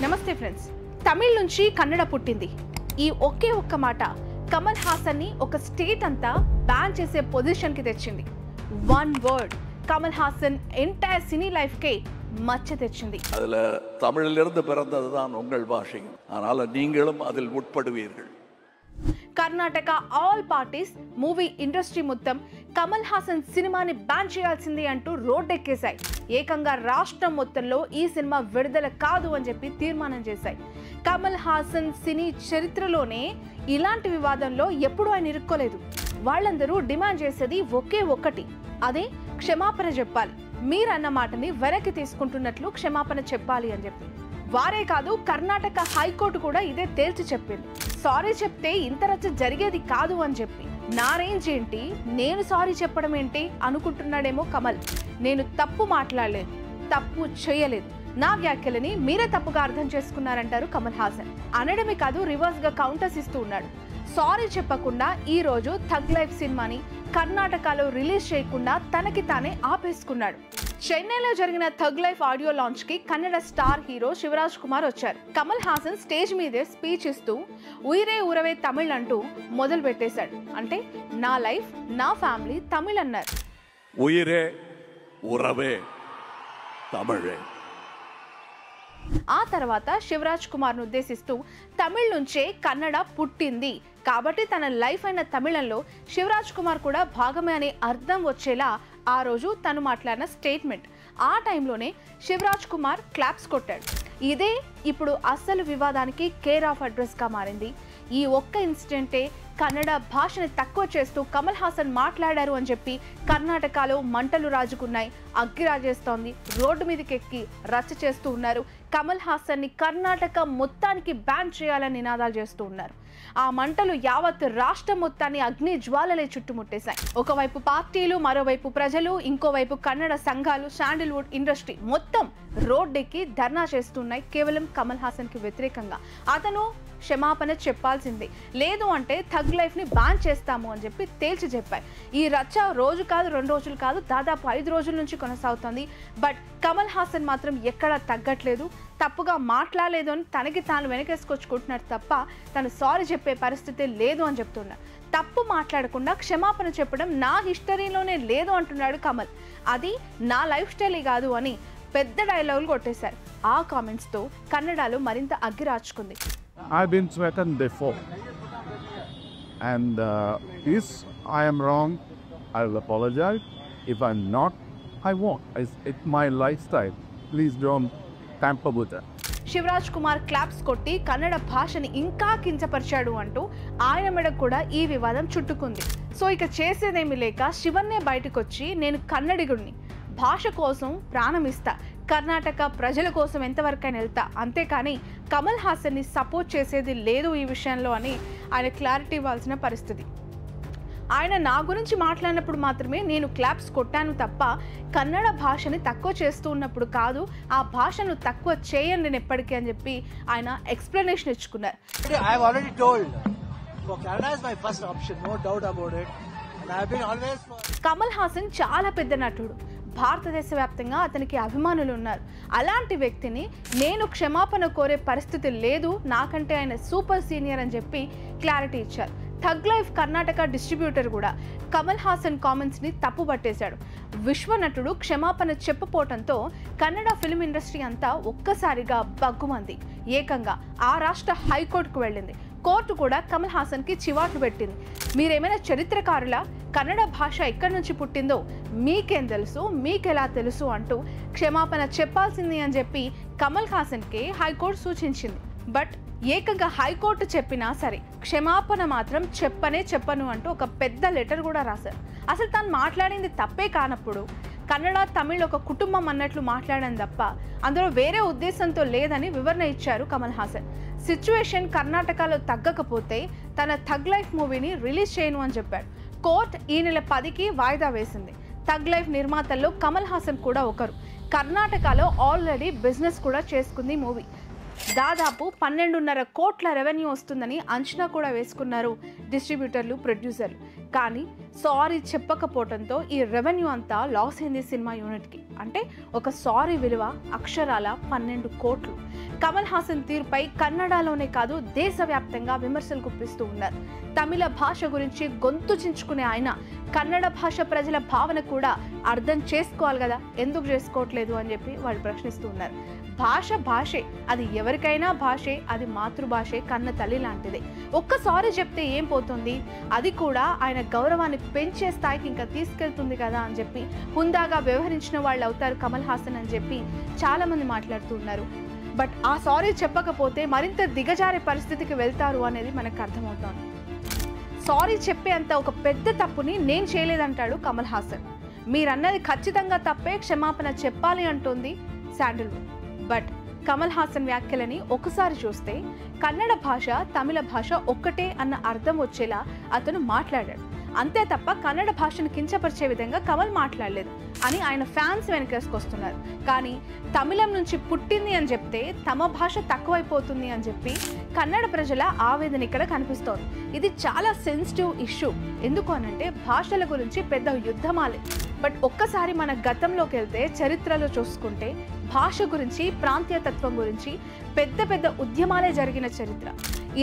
నమస్తే ఫ్రెండ్స్. తమిళ నుంచి కన్నడ పుట్టింది. ఈ ఒకే ఒక్క మాట కమల్ హాసన్ ని ఒక స్టేట్ అంతా బ్యాన్ చేసే పొజిషన్ కి తెచ్చింది. One word Kamal Haasan entire cine life కే మచ్చ తెచ్చింది. அதுல தமிழிலிருந்து பிறந்ததுதான் உங்கள் பாஷை. ஆனால் நீங்களும் அதில் உட்படுவீர்கள். Karnataka all parties movie industry మొత్తం కమల్ హాసన్ సినిమాని బ్యాన్ చేయాల్సిందే అంటూ రోడ్డెక్కేశాయి. ఏకంగా రాష్ట్రం మొత్తంలో ఈ సినిమా విడుదల కాదు అని చెప్పి తీర్మానం చేశాయి. కమల్ హాసన్ సినీ చరిత్రలోనే ఇలాంటి వివాదంలో ఎప్పుడూ ఆయన ఇరుక్కోలేదు. వాళ్ళందరూ డిమాండ్ చేసేది ఒకే ఒక్కటి, అదే క్షమాపణ చెప్పాలి. మీరన్న మాటని వెనక్కి తీసుకుంటున్నట్లు క్షమాపణ చెప్పాలి అని చెప్పి. వారే కాదు, కర్ణాటక హైకోర్టు కూడా ఇదే తేల్చి చెప్పింది. సారీ చెప్తే ఇంత రచ్చ జరిగేది కాదు అని చెప్పి. నా రేంజ్ ఏంటి, నేను సారీ చెప్పడం ఏంటి అనుకుంటున్నాడేమో కమల్. నేను తప్పు మాట్లాడలేదు, తప్పు చేయలేదు, నా వ్యాఖ్యలని మీరే తప్పుగా అర్థం చేసుకున్నారంటారు కమల్ హాసన్. అనడమే కాదు, రివర్స్ గా కౌంటర్స్ ఇస్తూ ఉన్నాడు. సారీ చెప్పకుండా ఈ రోజు థగ్ లైఫ్ సినిమాని కర్ణాటకలో రిలీజ్ చేయకుండా తనకి తానే ఆపేసుకున్నాడు. చెన్నైలో జరిగిన థగ్ లైఫ్ ఆడియో లాంచ్ కి కన్నడ స్టార్ హీరో శివరాజ్ కుమార్ వచ్చారు. కమల్ హాసన్ స్టేజ్ మీదే స్పీచ్ ఇస్తూ ఉయిరే ఉరవే తమిళ్ అంటూ మొదలు పెట్టేశాడు. అంటే నా లైఫ్, నా ఫ్యామిలీ తమిళ్ అన్నారు. ఉయిరే ఉరవే తమిళే. ఆ తర్వాత శివరాజ్ కుమార్ను ఉద్దేశిస్తూ తమిళ్ నుంచే కన్నడ పుట్టింది కాబట్టి తన లైఫ్ అయిన తమిళంలో శివరాజ్ కుమార్ కూడా భాగమే అనే అర్థం వచ్చేలా ఆ రోజు తను మాట్లాడిన స్టేట్మెంట్. ఆ టైంలోనే శివరాజ్ కుమార్ క్లాప్స్ కొట్టాడు. ఇదే ఇప్పుడు అసలు వివాదానికి కేర్ ఆఫ్ అడ్రస్గా మారింది. ఈ ఒక్క ఇన్సిడెంటే కన్నడ భాషని తక్కువ చేస్తూ కమల్ హాసన్ మాట్లాడారు అని చెప్పి కర్ణాటకలో మంటలు రాజుకున్నాయి. అగ్గి రాజేస్తోంది. రోడ్డు మీదకి ఎక్కి రచ్చ చేస్తూ ఉన్నారు. కమల్ హాసన్ని కర్ణాటక మొత్తానికి బ్యాన్ చేయాలని నినాదాలు చేస్తూ ఉన్నారు. ఆ మంటలు యావత్ రాష్ట్రం మొత్తాన్ని అగ్ని జ్వాలలే చుట్టుముట్టేశాయి. ఒకవైపు పార్టీలు, మరోవైపు ప్రజలు, ఇంకోవైపు కన్నడ సంఘాలు, శాండిల్వుడ్ ఇండస్ట్రీ మొత్తం రోడ్డెక్కి ధర్నా చేస్తున్నాయి కేవలం కమల్ హాసన్ కి వ్యతిరేకంగా. అతను క్షమాపణ చెప్పాల్సిందే, లేదు అంటే థగ్ లైఫ్ ని బ్యాన్ చేస్తాము అని చెప్పి తేల్చి చెప్పాయి. ఈ రచ్చ రోజు కాదు, 2 రోజులు కాదు, దాదాపు 5 రోజుల నుంచి కొనసాగుతుంది. బట్ కమల్ హాసన్ మాత్రం ఎక్కడా తగ్గట్లేదు. తప్పుగా మాట్లాడలేదు అని తనకి తాను వెనకేసుకొచ్చుకుంటున్నాడు తప్ప తను సారీ చెప్పే పరిస్థితి లేదు అని చెప్తున్నాడు. తప్పు మాట్లాడకుండా క్షమాపణ చెప్పడం నా హిస్టరీలోనే లేదు అంటున్నాడు కమల్. అది నా లైఫ్ స్టైలే కాదు అని పెద్ద డైలాగులు కొట్టేశారు. ఆ కామెంట్స్తో కన్నడలో మరింత అగ్గి రాచుకుంది. I've been threatened before, and if I am wrong, I will apologize. If I'm not, I won't. It's my lifestyle. Please don't tamper with that. Shivaraj Kumar claps కొట్టి కన్నడ భాషని ఇంకా కించపరిచాడు అంటూ ఆయన మెడకు కూడా ఈ వివాదం చుట్టుకుంది. సో ఇక చేసేదేమీ లేక శివన్నే బయటకొచ్చి నేను కన్నడిగుడిని, భాష కోసం ప్రాణం ఇస్తా, కర్ణాటక ప్రజల కోసం ఎంతవరకైనా వెళ్తా, అంతేకాని కమల్ హాసన్ని సపోర్ట్ చేసేది లేదు ఈ విషయంలో అని ఆయన క్లారిటీ ఇవ్వాల్సిన పరిస్థితి. ఆయన నా గురించి మాట్లాడినప్పుడు మాత్రమే నేను క్లాప్స్ కొట్టాను తప్ప కన్నడ భాషని తక్కువ చేస్తూ ఉన్నప్పుడు కాదు, ఆ భాషను తక్కువ చేయను నేను ఎప్పటికీ అని చెప్పి ఆయన explanation ఇచ్చుకున్నారు. I have already told. For Canada is my first option, no doubt about it. And I have been always for... Kamal Haasan చాలా పెద్ద నటుడు. భారతదేశ వ్యాప్తంగా అతనికి అభిమానులు ఉన్నారు. అలాంటి వ్యక్తిని నేను క్షమాపణ కోరే పరిస్థితి లేదు, నాకంటే ఆయన సూపర్ సీనియర్ అని చెప్పి క్లారిటీ ఇచ్చారు. థగ్ లైఫ్ కర్ణాటక డిస్ట్రిబ్యూటర్ కూడా కమల్ హాసన్ కామెంట్స్ ని తప్పు పట్టేశాడు. విశ్వనటుడు క్షమాపణ చెప్పపోవడంతో కన్నడ ఫిల్మ్ ఇండస్ట్రీ అంతా ఒక్కసారిగా బగ్గుమంది. ఏకంగా ఆ రాష్ట్ర హైకోర్టుకు వెళ్ళింది. కోర్టు కూడా కమల్ హాసన్ కి చివాట్లు పెట్టింది. మీరేమైనా చరిత్రకారులా, కన్నడ భాష ఎక్కడి నుంచి పుట్టిందో మీకేం తెలుసు, మీకెలా తెలుసు అంటూ క్షమాపణ చెప్పాల్సింది అని చెప్పి కమల్ హాసన్కి హైకోర్టు సూచించింది. బట్ ఏకంగా హైకోర్టు చెప్పినా సరే క్షమాపణ మాత్రం చెప్పను అంటూ ఒక పెద్ద లెటర్ కూడా రాశారు. అసలు తాను మాట్లాడింది తప్పే కానప్పుడు కన్నడ, తమిళ్ ఒక కుటుంబం అన్నట్లు మాట్లాడని తప్ప అందులో వేరే ఉద్దేశంతో లేదని వివరణ ఇచ్చారు కమల్ హాసన్. సిచ్యువేషన్ కర్ణాటకలో తగ్గకపోతే తన థగ్ లైఫ్ మూవీని రిలీజ్ చేయను అని చెప్పాడు. కోర్టు ఈ నెల 10కి వాయిదా వేసింది. థగ్ లైఫ్ నిర్మాతల్లో కమల్ హాసన్ కూడా ఒకరు. కర్ణాటకలో ఆల్రెడీ బిజినెస్ కూడా చేసుకుంది మూవీ. దాదాపు 12.5 కోట్ల రెవెన్యూ వస్తుందని అంచనా కూడా వేసుకున్నారు డిస్ట్రిబ్యూటర్లు, ప్రొడ్యూసర్లు. కానీ సారీ చెప్పకపోవడంతో ఈ రెవెన్యూ అంతా లాస్ అయింది సినిమా యూనిట్కి. అంటే ఒక సారీ విలువ అక్షరాల 12 కోట్లు. కమల్ హాసన్ తీరుపై కన్నడలోనే కాదు దేశవ్యాప్తంగా విమర్శలు గుప్పిస్తూ ఉన్నారు. తమిళ భాష గురించి గొంతు చించుకునే ఆయన కన్నడ భాష ప్రజల భావన కూడా అర్థం చేసుకోవాలి కదా, ఎందుకు చేసుకోవట్లేదు అని చెప్పి వాళ్ళు ప్రశ్నిస్తూ ఉన్నారు. భాష భాషే, అది ఎవరికైనా భాషే, అది మాతృభాషే, కన్న తల్లి లాంటిదే. ఒక్కసారి చెప్తే ఏం పోతుంది, అది కూడా ఆయన గౌరవాన్ని పెంచే స్థాయికి ఇంకా తీసుకెళ్తుంది కదా అని చెప్పి హుందాగా వ్యవహరించిన వాళ్ళు అవుతారు కమల్ హాసన్ అని చెప్పి చాలా మంది మాట్లాడుతూ ఉన్నారు. బట్ ఆ సారీ చెప్పకపోతే మరింత దిగజారే పరిస్థితికి వెళ్తారు అనేది మనకు అర్థమవుతోంది. సారీ చెప్పే అంత ఒక పెద్ద తప్పుని నేను చేయలేదంటాడు కమల్ హాసన్. మీరన్నది ఖచ్చితంగా తప్పే, క్షమాపణ చెప్పాలి అంటుంది శాండల్వుడ్. బట్ కమల్ హాసన్ వ్యాఖ్యలని ఒకసారి చూస్తే కన్నడ భాష తమిళ భాష ఒక్కటే అన్న అర్థం వచ్చేలా అతను మాట్లాడాడు. అంతే తప్ప కన్నడ భాషను కించపరిచే విధంగా కమల్ మాట్లాడలేదు అని ఆయన ఫ్యాన్స్ వెనకేసుకొస్తున్నారు. కానీ తమిళం నుంచి పుట్టింది అని చెప్తే తమ భాష తక్కువైపోతుంది అని చెప్పి కన్నడ ప్రజల ఆవేదన ఇక్కడ కనిపిస్తోంది. ఇది చాలా సెన్సిటివ్ ఇష్యూ. ఎందుకు అనంటే భాషల గురించి పెద్ద యుద్ధమాలే. బట్ ఒక్కసారి మన గతంలోకి వెళ్తే చరిత్రలో చూసుకుంటే భాష గురించి ప్రాంతీయతత్వం గురించి పెద్ద పెద్ద ఉద్యమాలే జరిగిన చరిత్ర.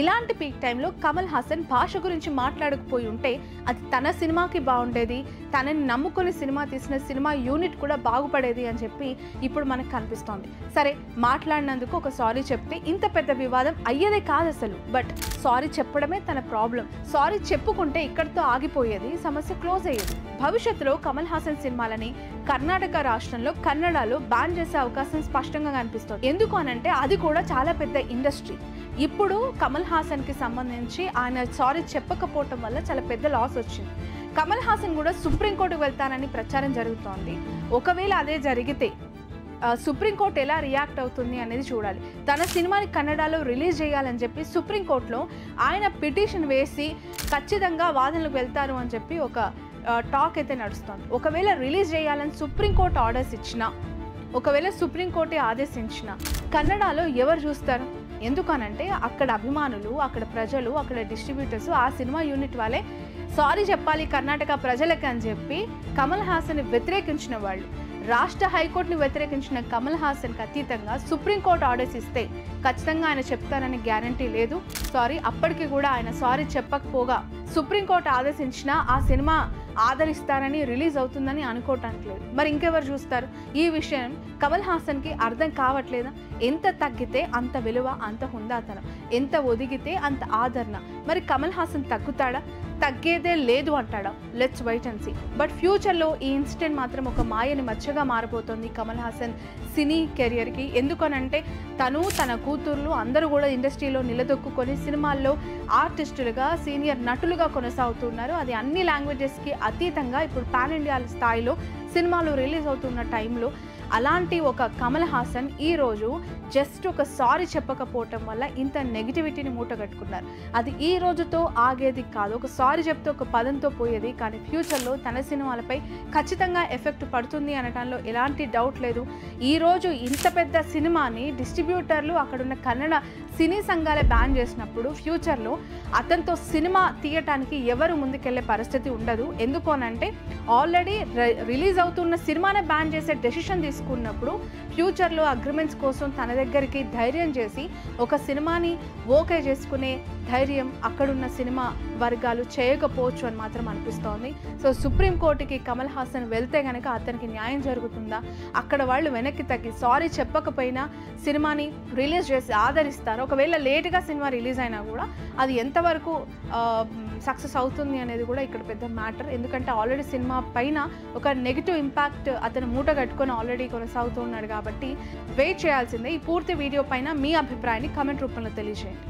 ఇలాంటి పీక్ టైంలో కమల్ హాసన్ భాష గురించి మాట్లాడకపోయి ఉంటే అది తన సినిమాకి బాగుండేది, తనని నమ్ముకొని సినిమా తీసిన సినిమా యూనిట్ కూడా బాగుపడేది అని చెప్పి ఇప్పుడు మనకు కనిపిస్తోంది. సరే, మాట్లాడినందుకు ఒక సారీ చెప్తే ఇంత పెద్ద వివాదం అయ్యేదే కాదు అసలు. బట్ సారీ చెప్పడమే తన ప్రాబ్లం. సారీ చెప్పుకుంటే ఇక్కడితో ఆగిపోయేది, సమస్య క్లోజ్ అయ్యేది. భవిష్యత్తులో కమల్ హాసన్ సినిమాలని కర్ణాటక రాష్ట్రంలో కన్నడలో బ్యాన్ చేసే అవకాశం స్పష్టంగా కనిపిస్తుంది. ఎందుకు అనంటే అది కూడా చాలా పెద్ద ఇండస్ట్రీ. ఇప్పుడు కమల్ హాసన్కి సంబంధించి ఆయన సారీ చెప్పకపోవటం వల్ల చాలా పెద్ద లాస్ వచ్చింది. కమల్ హాసన్ కూడా సుప్రీంకోర్టుకు వెళ్తానని ప్రచారం జరుగుతోంది. ఒకవేళ అదే జరిగితే సుప్రీంకోర్టు ఎలా రియాక్ట్ అవుతుంది అనేది చూడాలి. తన సినిమాని కన్నడలో రిలీజ్ చేయాలని చెప్పి సుప్రీంకోర్టులో ఆయన పిటిషన్ వేసి ఖచ్చితంగా వాదనలకు వెళ్తారు అని చెప్పి ఒక టాక్ అయితే నడుస్తుంది. ఒకవేళ రిలీజ్ చేయాలని సుప్రీంకోర్టు ఆర్డర్స్ ఇచ్చినా, ఒకవేళ సుప్రీంకోర్టే ఆదేశించిన కన్నడలో ఎవరు చూస్తారు? ఎందుకనంటే అక్కడ అభిమానులు, అక్కడ ప్రజలు, అక్కడ డిస్ట్రిబ్యూటర్స్, ఆ సినిమా యూనిట్ వాళ్ళే సారీ చెప్పాలి కర్ణాటక ప్రజలకి అని చెప్పి కమల్ హాసన్ని వ్యతిరేకించిన వాళ్ళు. రాష్ట్ర హైకోర్టుని వ్యతిరేకించిన కమల్ హాసన్కి అతీతంగా సుప్రీంకోర్టు ఆర్డర్స్ ఇస్తే ఖచ్చితంగా ఆయన చెప్తారని గ్యారంటీ లేదు. సారీ, అప్పటికి కూడా ఆయన సారీ చెప్పకపోగా సుప్రీంకోర్టు ఆదేశించినా ఆ సినిమా ఆదరిస్తారని, రిలీజ్ అవుతుందని అనుకోవటానికి లేదు. మరి ఇంకెవరు చూస్తారు? ఈ విషయం కమల్ హాసన్కి అర్థం కావట్లేదా? ఎంత తగ్గితే అంత విలువ, అంత హుందాతనం, ఎంత ఒదిగితే అంత ఆదరణ. మరి కమల్ హాసన్ తగ్గుతాడా? తగ్గేదే లేదు అంటాడా? Let's wait and see. But ఫ్యూచర్లో ఈ ఇన్సిడెంట్ మాత్రం ఒక మాయని మచ్చగా మారిపోతుంది కమల్ హాసన్ సినీ కెరియర్కి. ఎందుకనంటే తను, తన కూతుర్లు అందరూ కూడా ఇండస్ట్రీలో నిలదొక్కుని సినిమాల్లో ఆర్టిస్టులుగా, సీనియర్ నటులుగా కొనసాగుతున్నారు. అది అన్ని లాంగ్వేజెస్కి అతీతంగా ఇప్పుడు పాన్ ఇండియా స్థాయిలో సినిమాలు రిలీజ్ అవుతున్న టైంలో అలాంటి ఒక కమల్ హాసన్ ఈరోజు జస్ట్ ఒక సారీ చెప్పకపోవటం వల్ల ఇంత నెగిటివిటీని మూటగట్టుకున్నారు. అది ఈ రోజుతో ఆగేది కాదు. ఒక సారీ చెప్తే ఒక పదంతో పోయేది, కానీ ఫ్యూచర్లో తన సినిమాలపై ఖచ్చితంగా ఎఫెక్ట్ పడుతుంది అనటంలో ఎలాంటి డౌట్ లేదు. ఈరోజు ఇంత పెద్ద సినిమాని డిస్ట్రిబ్యూటర్లు, అక్కడున్న కన్నడ సినీ సంఘాలే బ్యాన్ చేసినప్పుడు ఫ్యూచర్లో అతనితో సినిమా తీయటానికి ఎవరు ముందుకెళ్లే పరిస్థితి ఉండదు. ఎందుకు అనంటే ఆల్రెడీ రిలీజ్ అవుతున్న సినిమానే బ్యాన్ చేసే డెసిషన్ తీసుకున్నప్పుడు ఫ్యూచర్లో అగ్రిమెంట్స్ కోసం తన దగ్గరికి ధైర్యం చేసి ఒక సినిమాని ఓకే చేసుకునే ధైర్యం అక్కడున్న సినిమా వర్గాలు చేయకపోవచ్చు అని మాత్రం అనిపిస్తోంది. సో సుప్రీంకోర్టుకి కమల్ హాసన్ వెళ్తే కనుక అతనికి న్యాయం జరుగుతుందా? అక్కడ వాళ్ళు వెనక్కి తగ్గి సారీ చెప్పకపోయినా సినిమాని రిలీజ్ చేసి ఆదరిస్తారు. ఒకవేళ లేట్గా సినిమా రిలీజ్ అయినా కూడా అది ఎంతవరకు సక్సెస్ అవుతుంది అనేది కూడా ఇక్కడ పెద్ద మ్యాటర్. ఎందుకంటే ఆల్రెడీ సినిమా పైన ఒక నెగిటివ్ ఇంపాక్ట్ అతను మూట కట్టుకొని ఆల్రెడీ కొనసాగుతూ ఉన్నాడు కాబట్టి వెయిట్ చేయాల్సిందే. ఈ పూర్తి వీడియో పైన మీ అభిప్రాయాన్ని కామెంట్ రూపంలో తెలియజేయండి.